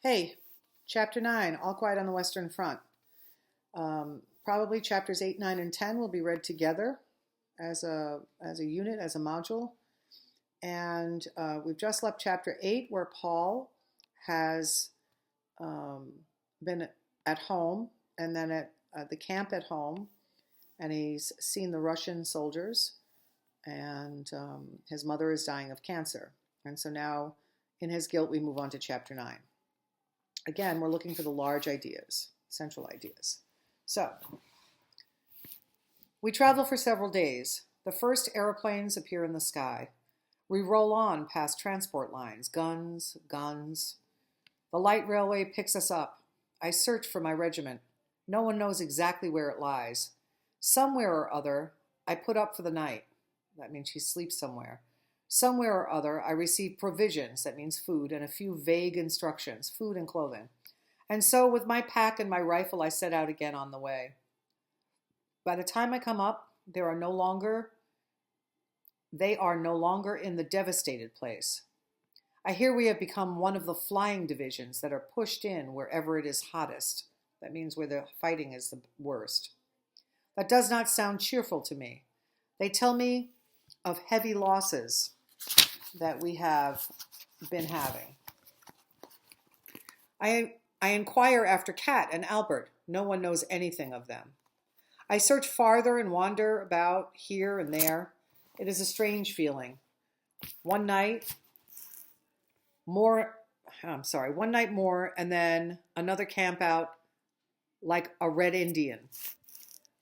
Hey, Chapter 9, All Quiet on the Western Front. Probably chapters 8, 9, and 10 will be read together as a unit, as a module. And we've just left chapter 8, where Paul has been at home and then at the camp at home, and he's seen the Russian soldiers, and his mother is dying of cancer. And so now, in his guilt, we move on to chapter 9. Again, we're looking for the large ideas, central ideas. So, we travel for several days. The first airplanes appear in the sky. We roll on past transport lines, guns. The light railway picks us up. I search for my regiment. No one knows exactly where it lies. Somewhere or other, I put up for the night. That means she sleeps somewhere. Somewhere or other, I receive provisions, that means food, and a few vague instructions, food and clothing. And so, with my pack and my rifle, I set out again on the way. By the time I come up, they are no longer in the devastated place. I hear we have become one of the flying divisions that are pushed in wherever it is hottest. That means where the fighting is the worst. That does not sound cheerful to me. They tell me of heavy losses that we have been having. I inquire after Kat and Albert. No one knows anything of them. I search farther and wander about here and there. It is a strange feeling. One night more, and then another camp out like a red Indian.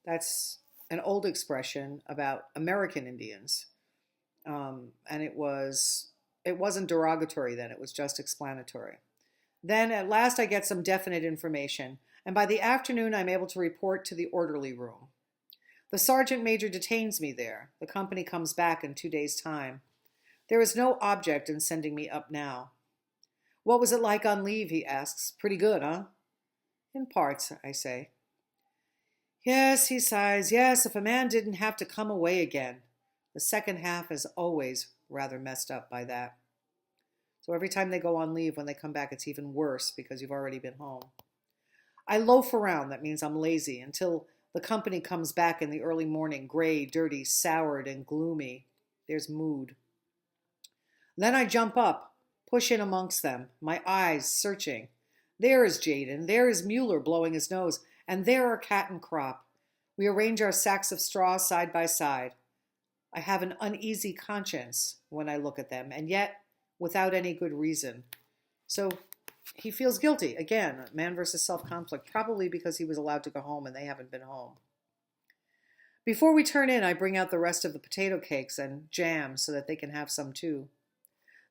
That's an old expression about American Indians. And it wasn't derogatory then, it was just explanatory. Then at last I get some definite information, and by the afternoon I'm able to report to the orderly room. The sergeant major detains me there. The company comes back in 2 days' time. There is no object in sending me up now. What was it like on leave, he asks. Pretty good, huh? In parts, I say. Yes, he sighs. Yes, if a man didn't have to come away again. The second half is always rather messed up by that. So every time they go on leave, when they come back, it's even worse because you've already been home. I loaf around, that means I'm lazy, until the company comes back in the early morning, gray, dirty, soured, and gloomy. There's mood. Then I jump up, push in amongst them, my eyes searching. There is Jaden, there is Mueller blowing his nose, and there are Cat and Crop. We arrange our sacks of straw side by side. I have an uneasy conscience when I look at them, and yet without any good reason. So he feels guilty. Again, man versus self-conflict, probably because he was allowed to go home and they haven't been home. Before we turn in, I bring out the rest of the potato cakes and jam so that they can have some too.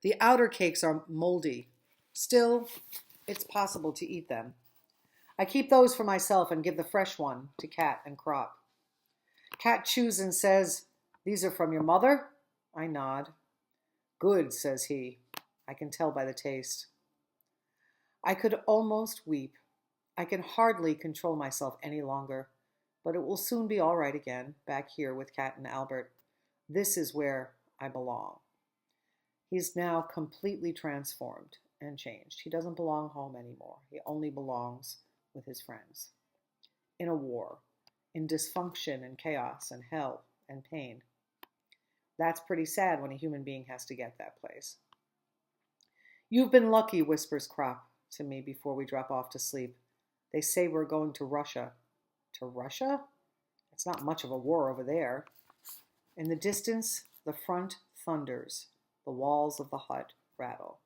The outer cakes are moldy. Still, it's possible to eat them. I keep those for myself and give the fresh one to Cat and Crop. Cat chews and says, "These are from your mother?" I nod. "Good," says he. I can tell by the taste. I could almost weep. I can hardly control myself any longer, but it will soon be all right again, back here with Cat and Albert. This is where I belong. He's now completely transformed and changed. He doesn't belong home anymore. He only belongs with his friends. In a war, in dysfunction and chaos and hell and pain. That's pretty sad when a human being has to get that place. You've been lucky, whispers Crop to me before we drop off to sleep. They say we're going to Russia. To Russia? It's not much of a war over there. In the distance, the front thunders. The walls of the hut rattle.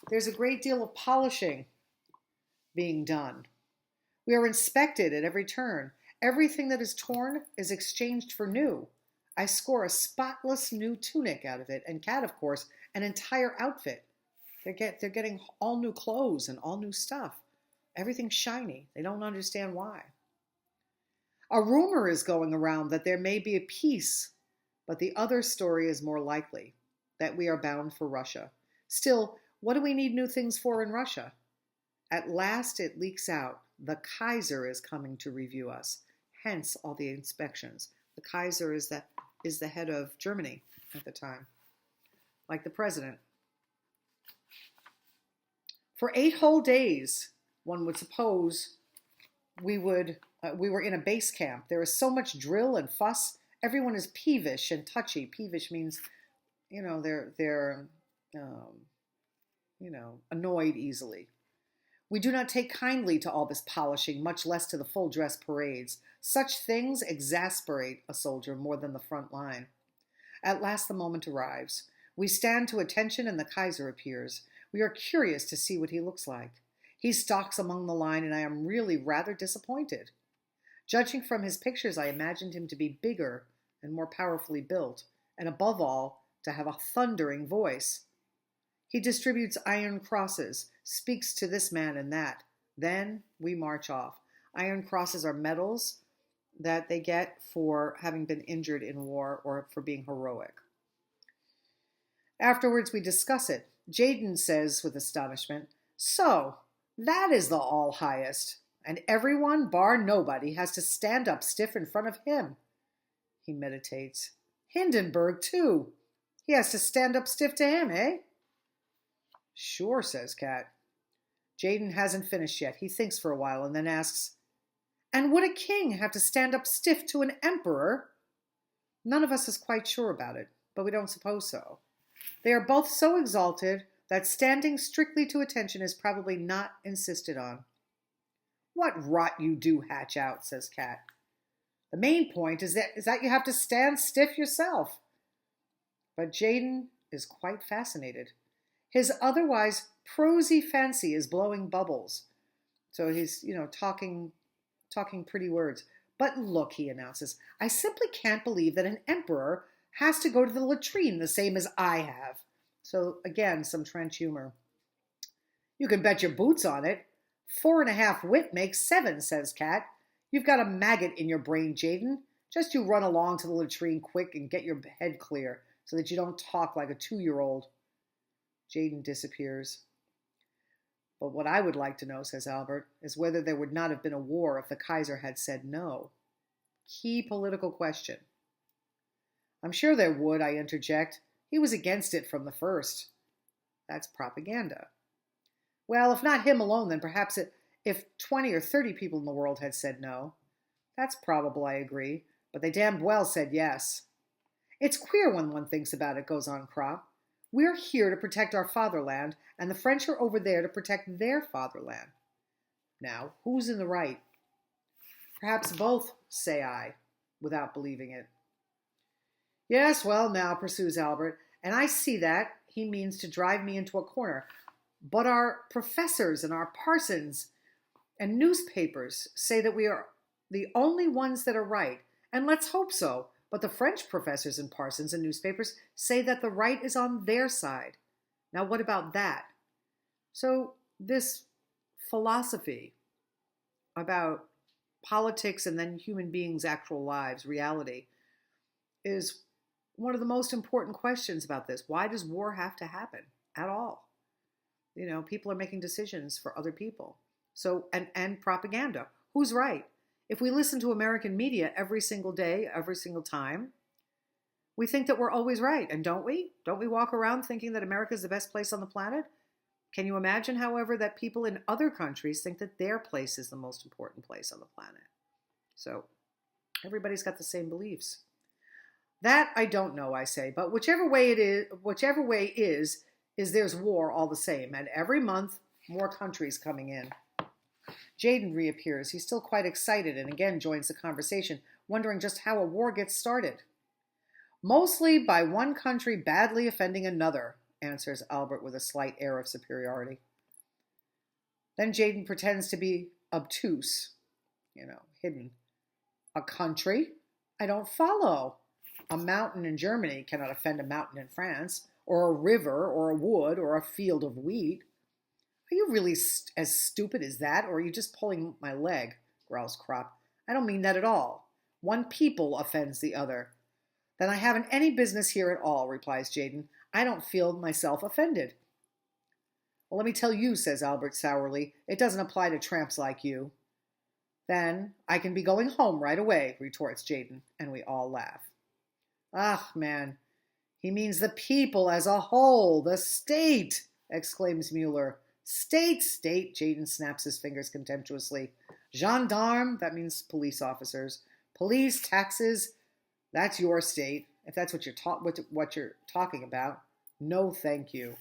There's a great deal of polishing being done. We are inspected at every turn. Everything that is torn is exchanged for new. I score a spotless new tunic out of it, and Cat, of course, an entire outfit. They're getting all new clothes and all new stuff. Everything's shiny. They don't understand why. A rumor is going around that there may be a peace, but the other story is more likely, that we are bound for Russia. Still, what do we need new things for in Russia? At last it leaks out. The Kaiser is coming to review us. Hence all the inspections. The Kaiser is the head of Germany at the time, like the president. For 8 whole days, one would suppose we were in a base camp. There is so much drill and fuss. Everyone is peevish and touchy. Peevish means, they're annoyed easily. We do not take kindly to all this polishing, much less to the full dress parades. Such things exasperate a soldier more than the front line. At last the moment arrives. We stand to attention and the Kaiser appears. We are curious to see what he looks like. He stalks among the line and I am really rather disappointed. Judging from his pictures, I imagined him to be bigger and more powerfully built, and above all, to have a thundering voice. He distributes iron crosses, speaks to this man and that. Then we march off. Iron crosses are medals that they get for having been injured in war or for being heroic. Afterwards, we discuss it. Jaden says with astonishment, "So, that is the all-highest, and everyone, bar nobody, has to stand up stiff in front of him." He meditates. "Hindenburg, too. He has to stand up stiff to him, eh?" "Sure," says Kat. Jaden hasn't finished yet. He thinks for a while and then asks, "And would a king have to stand up stiff to an emperor?" None of us is quite sure about it, but we don't suppose so. They are both so exalted that standing strictly to attention is probably not insisted on. "What rot you do hatch out," says Kat. "The main point is that you have to stand stiff yourself." But Jaden is quite fascinated. His otherwise prosy fancy is blowing bubbles. So he's, talking pretty words. "But look," he announces, "I simply can't believe that an emperor has to go to the latrine the same as I have." So again, some trench humor. "You can bet your boots on it. 4.5 wit makes 7, says Kat. "You've got a maggot in your brain, Jaden. Just you run along to the latrine quick and get your head clear so that you don't talk like a 2-year-old. Jaden disappears. "But what I would like to know," says Albert, "is whether there would not have been a war if the Kaiser had said no. Key political question." "I'm sure there would," I interject. "He was against it from the first." "That's propaganda." "Well, if not him alone, then perhaps if 20 or 30 people in the world had said no." "That's probable," I agree, "but they damned well said yes." "It's queer when one thinks about it," goes on Kropp. "We're here to protect our fatherland, and the French are over there to protect their fatherland. Now, who's in the right?" "Perhaps both," say I, without believing it. "Yes, well now," pursues Albert, "and I see that he means to drive me into a corner. But our professors and our parsons and newspapers say that we are the only ones that are right, and let's hope so. But the French professors and parsons and newspapers say that the right is on their side. Now what about that?" So this philosophy about politics and then human beings' actual lives, reality, is one of the most important questions about this. Why does war have to happen at all? People are making decisions for other people. So, and propaganda. Who's right? If we listen to American media every single day, every single time, we think that we're always right. And don't we? Don't we walk around thinking that America is the best place on the planet? Can you imagine, however, that people in other countries think that their place is the most important place on the planet? So everybody's got the same beliefs. That I don't know, I say, but whichever way is there's war all the same, and every month more countries coming in. Jaden reappears. He's still quite excited and again joins the conversation, wondering just how a war gets started. "Mostly by one country badly offending another," answers Albert with a slight air of superiority. Then Jaden pretends to be obtuse, hidden. "A country? I don't follow. A mountain in Germany cannot offend a mountain in France, or a river, or a wood, or a field of wheat." "Are you really as stupid as that, or are you just pulling my leg?" growls Kropp. "I don't mean that at all. One people offends the other." "Then I haven't any business here at all," replies Jaden. "I don't feel myself offended." "Well, let me tell you," says Albert sourly, "it doesn't apply to tramps like you." "Then I can be going home right away," retorts Jaden, and we all laugh. "Ah, man, he means the people as a whole, the state," exclaims Mueller, State, state, Jaden snaps his fingers contemptuously. Gendarme, that means police officers. Police, taxes, that's your state, if that's what you're talking about. No, thank you.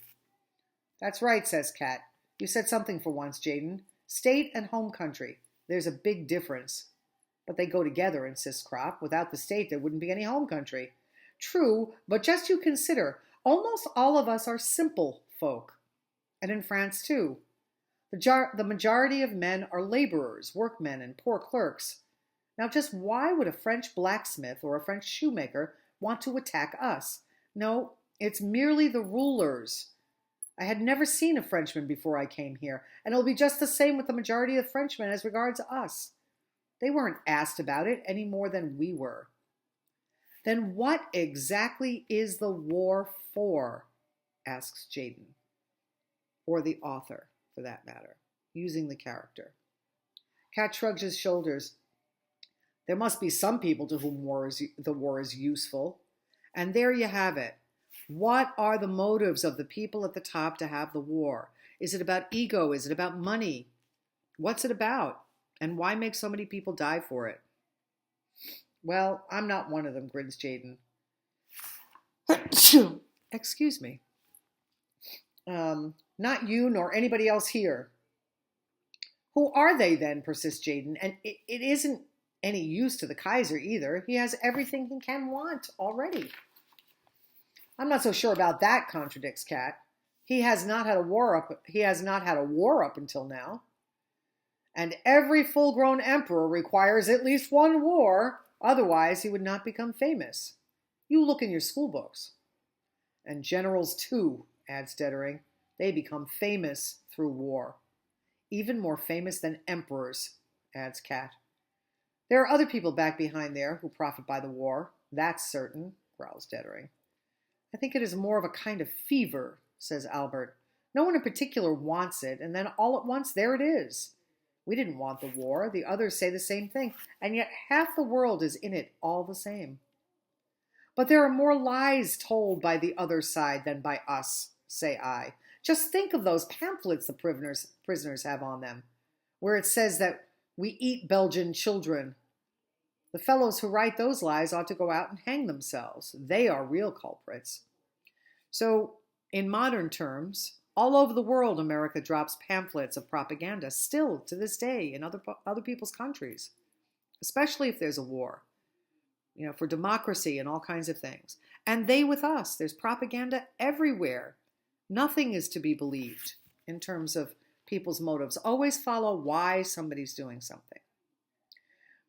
That's right, says Kat. You said something for once, Jaden. State and home country. There's a big difference. But they go together, insists Crop. Without the state, there wouldn't be any home country. True, but just you consider, almost all of us are simple folk. And in France, too. The majority of men are laborers, workmen, and poor clerks. Now, just why would a French blacksmith or a French shoemaker want to attack us? No, it's merely the rulers. I had never seen a Frenchman before I came here, and it'll be just the same with the majority of Frenchmen as regards us. They weren't asked about it any more than we were. Then what exactly is the war for? Asks Jaden. Or the author, for that matter, using the character. Kat shrugs his shoulders. There must be some people to whom the war is useful. And there you have it. What are the motives of the people at the top to have the war? Is it about ego? Is it about money? What's it about? And why make so many people die for it? Well, I'm not one of them, grins Jaden. Excuse me. Not you nor anybody else here. Who are they then, persists Jaden, and it isn't any use to the Kaiser either. He has everything he can want already. I'm not so sure about that, contradicts Kat. He has not had a war up until now. And every full-grown emperor requires at least one war, otherwise he would not become famous. You look in your school books. And generals too, adds Dettering. They become famous through war. Even more famous than emperors, adds Kat. There are other people back behind there who profit by the war. That's certain, growls Dettering. I think it is more of a kind of fever, says Albert. No one in particular wants it, and then all at once there it is. We didn't want the war. The others say the same thing, and yet half the world is in it all the same. But there are more lies told by the other side than by us, say I. Just think of those pamphlets the prisoners have on them, where it says that we eat Belgian children. The fellows who write those lies ought to go out and hang themselves. They are real culprits. So, in modern terms, all over the world, America drops pamphlets of propaganda still to this day in other people's countries, especially if there's a war, for democracy and all kinds of things. And they with us. There's propaganda everywhere. Nothing is to be believed in terms of people's motives. Always follow why somebody's doing something.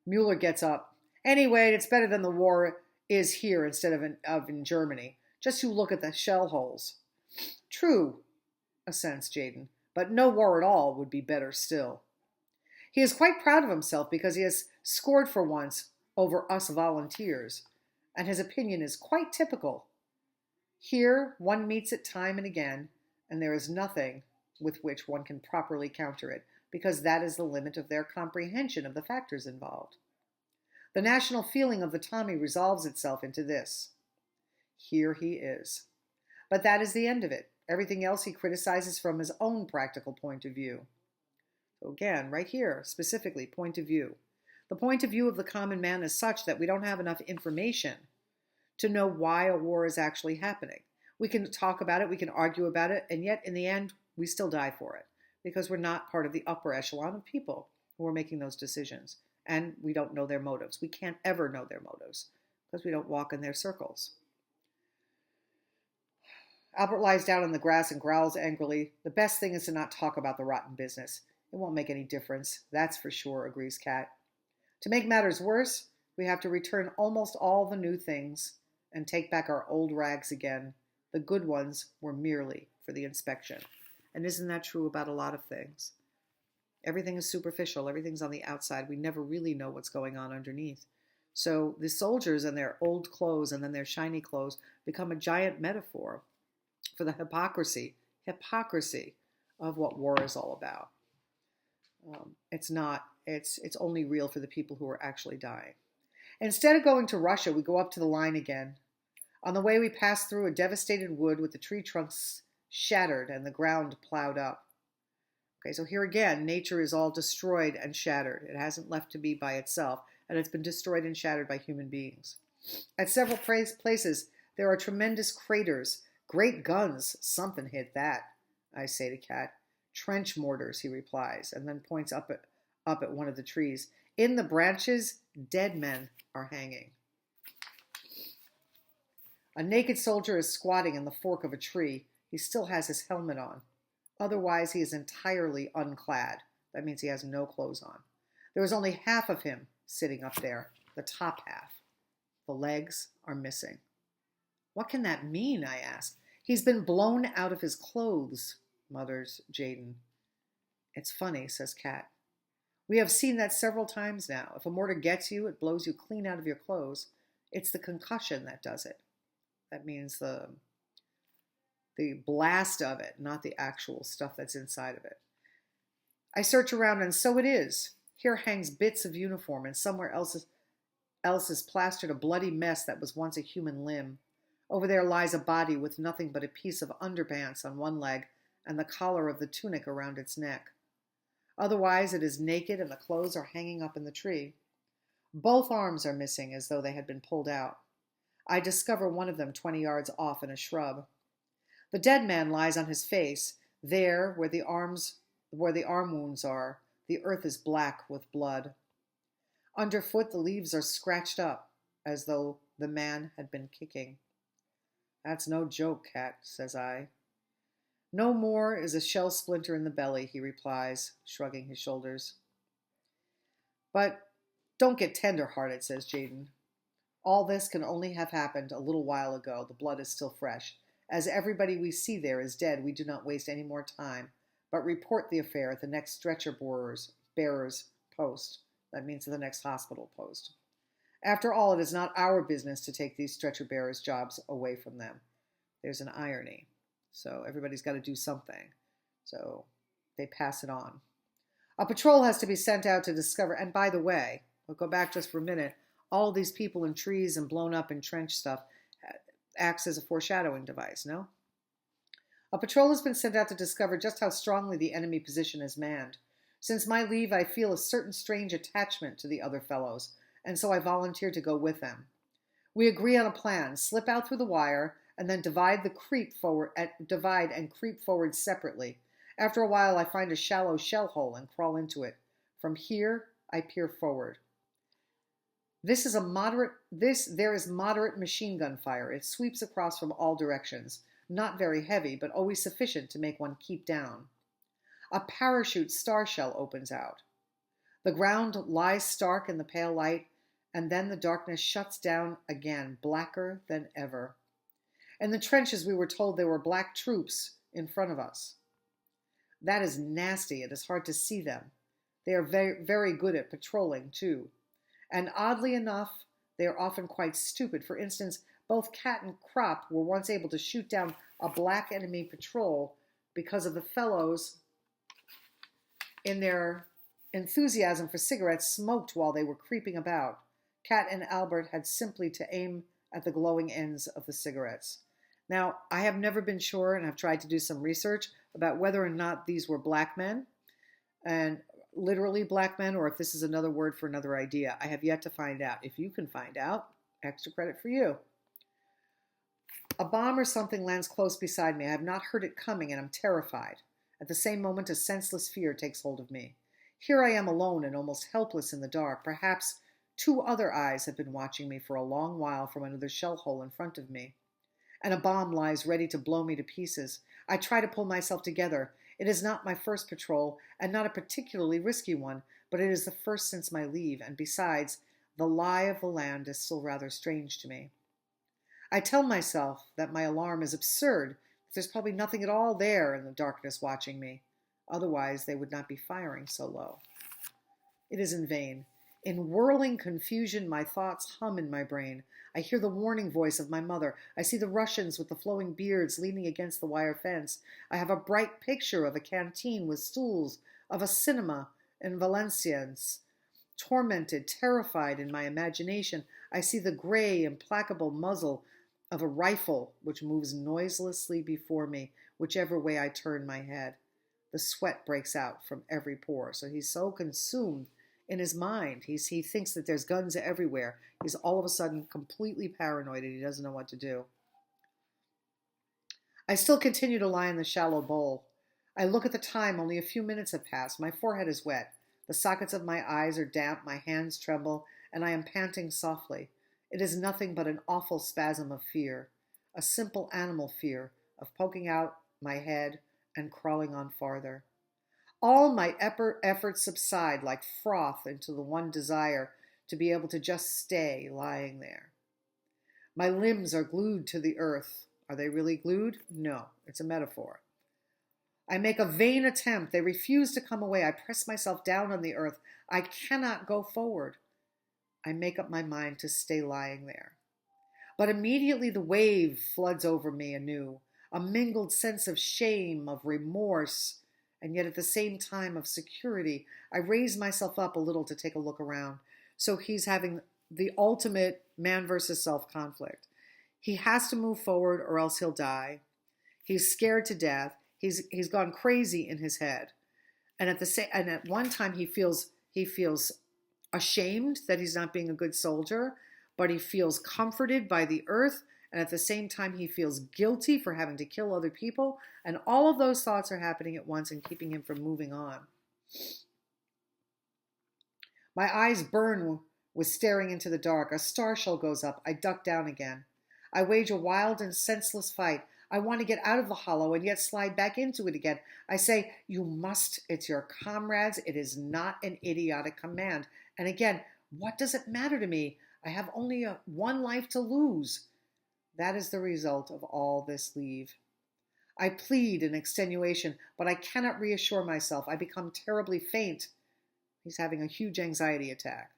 Mueller gets up. Anyway, it's better than the war is here instead of in Germany. Just you look at the shell holes. True, assents Jaden, but no war at all would be better still. He is quite proud of himself because he has scored for once over us volunteers, and his opinion is quite typical. Here, one meets it time and again, and there is nothing with which one can properly counter it, because that is the limit of their comprehension of the factors involved. The national feeling of the Tommy resolves itself into this. Here he is. But that is the end of it. Everything else he criticizes from his own practical point of view. So again, right here, specifically, point of view. The point of view of the common man is such that we don't have enough information to know why a war is actually happening. We can talk about it, we can argue about it, and yet in the end, we still die for it because we're not part of the upper echelon of people who are making those decisions. And we don't know their motives. We can't ever know their motives because we don't walk in their circles. Albert lies down on the grass and growls angrily. The best thing is to not talk about the rotten business. It won't make any difference, that's for sure, agrees Kat. To make matters worse, we have to return almost all the new things and take back our old rags again. The good ones were merely for the inspection. And isn't that true about a lot of things? Everything is superficial. Everything's on the outside. We never really know what's going on underneath. So the soldiers and their old clothes and then their shiny clothes become a giant metaphor for the hypocrisy of what war is all about. It's only real for the people who are actually dying. Instead of going to Russia, we go up to the line again. On the way, we pass through a devastated wood with the tree trunks shattered and the ground plowed up. Okay, so here again, nature is all destroyed and shattered. It hasn't left to be by itself, and it's been destroyed and shattered by human beings. At several places, there are tremendous craters. Great guns, something hit that, I say to Cat. Trench mortars, he replies, and then points up at one of the trees. In the branches, dead men are hanging. A naked soldier is squatting in the fork of a tree. He still has his helmet on. Otherwise, he is entirely unclad. That means he has no clothes on. There is only half of him sitting up there, the top half. The legs are missing. What can that mean, I ask. He's been blown out of his clothes, mutters Jaden. It's funny, says Kat. We have seen that several times now. If a mortar gets you, it blows you clean out of your clothes. It's the concussion that does it. That means the blast of it, not the actual stuff that's inside of it. I search around, and so it is. Here hangs bits of uniform, and somewhere else is plastered a bloody mess that was once a human limb. Over there lies a body with nothing but a piece of underpants on one leg and the collar of the tunic around its neck. Otherwise, it is naked, and the clothes are hanging up in the tree. Both arms are missing, as though they had been pulled out. I discover one of them 20 yards off in a shrub. The dead man lies on his face. There, where the arm wounds are, the earth is black with blood. Underfoot, the leaves are scratched up, as though the man had been kicking. That's no joke, Cat, says I. No more is a shell splinter in the belly, he replies, shrugging his shoulders. But don't get tender-hearted, says Jaden. All this can only have happened a little while ago. The blood is still fresh. As everybody we see there is dead, we do not waste any more time, but report the affair at the next stretcher bearers post. That means the next hospital post. After all, it is not our business to take these stretcher bearers' jobs away from them. There's an irony. So everybody's got to do something. So they pass it on. A patrol has to be sent out to discover, and by the way, we'll go back just for a minute, all these people in trees and blown up in trench stuff acts as a foreshadowing device, no? A patrol has been sent out to discover just how strongly the enemy position is manned. Since my leave, I feel a certain strange attachment to the other fellows, and so I volunteer to go with them. We agree on a plan, slip out through the wire, and then divide and creep forward separately. After a while, I find a shallow shell hole and crawl into it. From here, I peer forward. There is moderate machine gun fire. It sweeps across from all directions. Not very heavy, but always sufficient to make one keep down. A parachute star shell opens out. The ground lies stark in the pale light, and then the darkness shuts down again, blacker than ever. In the trenches, we were told there were black troops in front of us. That is nasty. It is hard to see them. They are very, very good at patrolling, too. And oddly enough, they are often quite stupid. For instance, both Cat and Crop were once able to shoot down a black enemy patrol because of the fellows in their enthusiasm for cigarettes smoked while they were creeping about. Cat and Albert had simply to aim at the glowing ends of the cigarettes. Now, I have never been sure, and I've tried to do some research about whether or not these were black men, and literally black men, or if this is another word for another idea. I have yet to find out. If you can find out, extra credit for you. A bomb or something lands close beside me. I have not heard it coming, and I'm terrified. At the same moment, a senseless fear takes hold of me. Here I am alone and almost helpless in the dark. Perhaps 2 other eyes have been watching me for a long while from another shell hole in front of me. And a bomb lies ready to blow me to pieces. I try to pull myself together. It is not my first patrol, and not a particularly risky one, but it is the first since my leave, and besides, the lie of the land is still rather strange to me. I tell myself that my alarm is absurd. There's probably nothing at all there in the darkness watching me. Otherwise, they would not be firing so low. It is in vain. In whirling confusion, my thoughts hum in my brain. I hear the warning voice of my mother. I see the Russians with the flowing beards leaning against the wire fence. I have a bright picture of a canteen with stools, of a cinema in Valenciennes. Tormented, terrified in my imagination, I see the gray, implacable muzzle of a rifle which moves noiselessly before me, whichever way I turn my head. The sweat breaks out from every pore. So he's so consumed in his mind. He thinks that there's guns everywhere. He's all of a sudden completely paranoid and he doesn't know what to do. I still continue to lie in the shallow bowl. I look at the time. Only a few minutes have passed. My forehead is wet. The sockets of my eyes are damp. My hands tremble, and I am panting softly. It is nothing but an awful spasm of fear, a simple animal fear of poking out my head and crawling on farther. All my efforts subside like froth into the one desire to be able to just stay lying there. My limbs are glued to the earth. Are they really glued? No, it's a metaphor. I make a vain attempt. They refuse to come away. I press myself down on the earth. I cannot go forward. I make up my mind to stay lying there. But immediately the wave floods over me anew, a mingled sense of shame, of remorse, and yet at the same time of security. I raise myself up a little to take a look around. So he's having the ultimate man versus self conflict. He has to move forward or else he'll die. He's scared to death. He's gone crazy in his head. And at one time he feels ashamed that he's not being a good soldier, but he feels comforted by the earth, and at the same time he feels guilty for having to kill other people, and all of those thoughts are happening at once and keeping him from moving on. My eyes burn with staring into the dark. A star shell goes up. I duck down again. I wage a wild and senseless fight. I want to get out of the hollow and yet slide back into it again. I say, you must. It's your comrades. It is not an idiotic command. And again, what does it matter to me? I have only one life to lose. That is the result of all this leave. I plead in extenuation, but I cannot reassure myself. I become terribly faint. He's having a huge anxiety attack.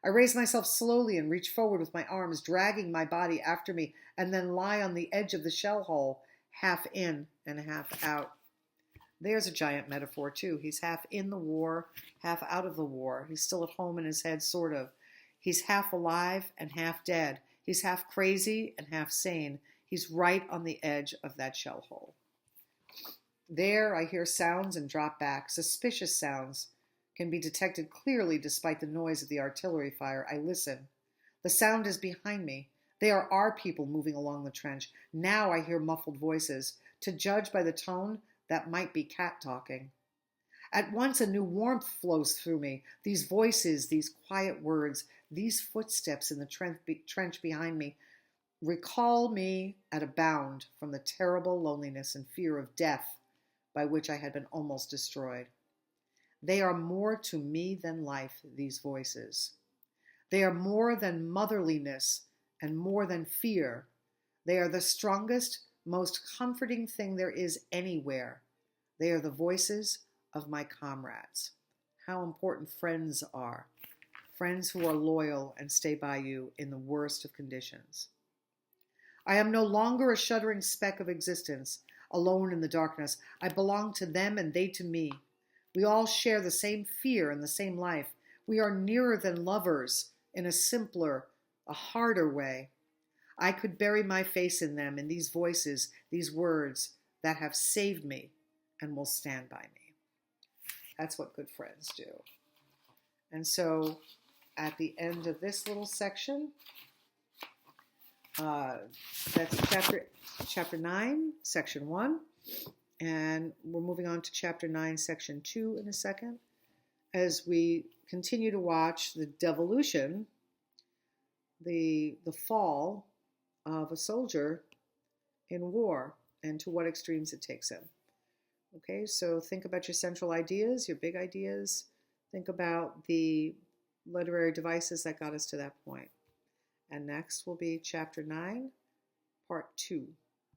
I raise myself slowly and reach forward with my arms, dragging my body after me, and then lie on the edge of the shell hole, half in and half out. There's a giant metaphor, too. He's half in the war, half out of the war. He's still at home in his head, sort of. He's half alive and half dead. He's half crazy and half sane. He's right on the edge of that shell hole. There I hear sounds and drop back. Suspicious sounds can be detected clearly despite the noise of the artillery fire. I listen. The sound is behind me. They are our people moving along the trench. Now I hear muffled voices. To judge by the tone, that might be cat talking. At once a new warmth flows through me. These voices, these quiet words, these footsteps in the trench behind me recall me at a bound from the terrible loneliness and fear of death by which I had been almost destroyed. They are more to me than life, these voices. They are more than motherliness and more than fear. They are the strongest, most comforting thing there is anywhere. They are the voices of my comrades. How important friends are. Friends who are loyal and stay by you in the worst of conditions. I am no longer a shuddering speck of existence, alone in the darkness. I belong to them and they to me. We all share the same fear and the same life. We are nearer than lovers in a simpler, a harder way. I could bury my face in them, in these voices, these words that have saved me and will stand by me. That's what good friends do. And so at the end of this little section, that's chapter 9, section 1. And we're moving on to chapter 9, section 2 in a second, as we continue to watch the devolution, the fall of a soldier in war, and to what extremes it takes him. Okay, so think about your central ideas, your big ideas. Think about the literary devices that got us to that point. And next will be chapter 9, part 2.